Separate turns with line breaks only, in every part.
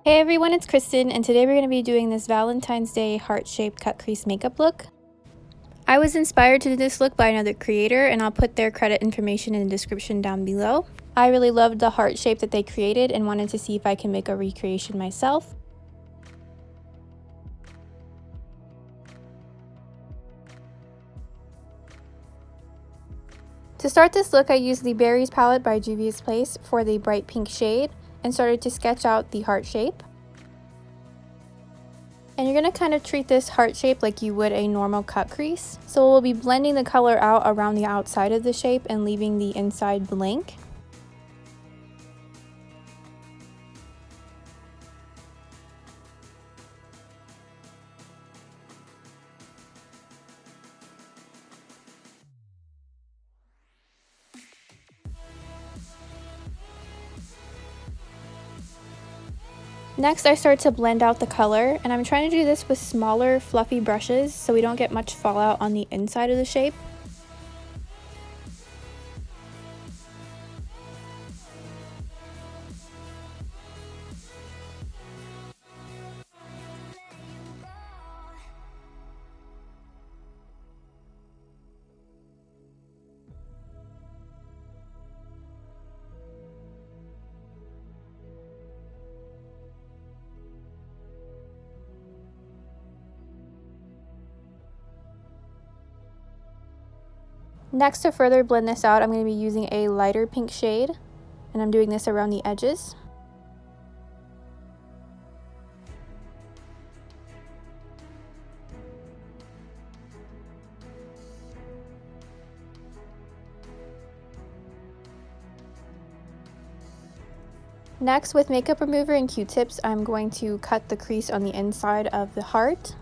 Hey everyone, it's Kristen, and today we're going to be doing this Valentine's Day heart-shaped cut crease makeup look. I was inspired to do this look by another creator, and I'll put their credit information in the description down below. I really loved the heart shape that they created and wanted to see if I can make a recreation myself. To start this look, I used the Berries palette by Juvia's Place for the bright pink shade and started to sketch out the heart shape. And you're going to kind of treat this heart shape like you would a normal cut crease. So we'll be blending the color out around the outside of the shape and leaving the inside blank. Next, I start to blend out the color, and I'm trying to do this with smaller, fluffy brushes so we don't get much fallout on the inside of the shape. Next, to further blend this out, I'm going to be using a lighter pink shade, and I'm doing this around the edges. Next, with makeup remover and Q-tips, I'm going to cut the crease on the inside of the heart.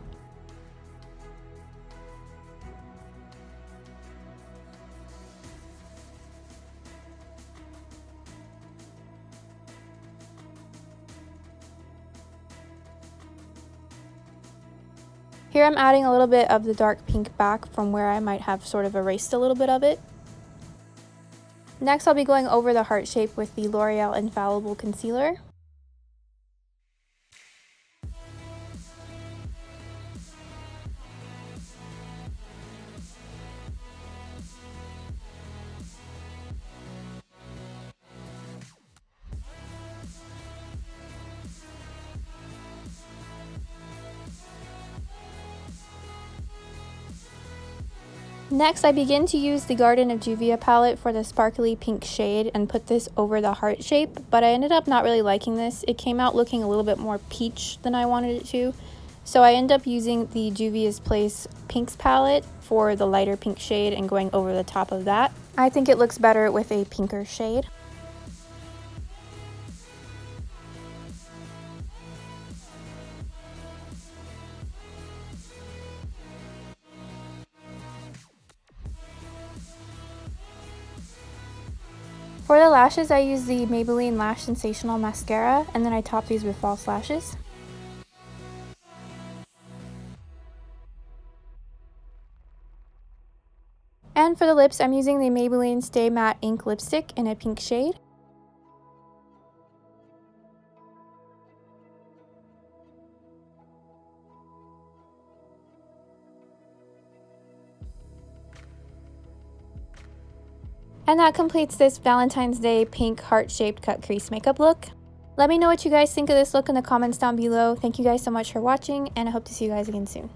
Here I'm adding a little bit of the dark pink back from where I might have sort of erased a little bit of it. Next, I'll be going over the heart shape with the L'Oreal Infallible Concealer. Next, I begin to use the Garden of Juvia palette for the sparkly pink shade and put this over the heart shape, but I ended up not really liking this. It came out looking a little bit more peach than I wanted it to, so I ended up using the Juvia's Place Pinks palette for the lighter pink shade and going over the top of that. I think it looks better with a pinker shade. For the lashes, I use the Maybelline Lash Sensational mascara, and then I top these with false lashes. And for the lips, I'm using the Maybelline Stay Matte Ink Lipstick in a pink shade. And that completes this Valentine's Day pink heart-shaped cut crease makeup look. Let me know what you guys think of this look in the comments down below. Thank you guys so much for watching, and I hope to see you guys again soon.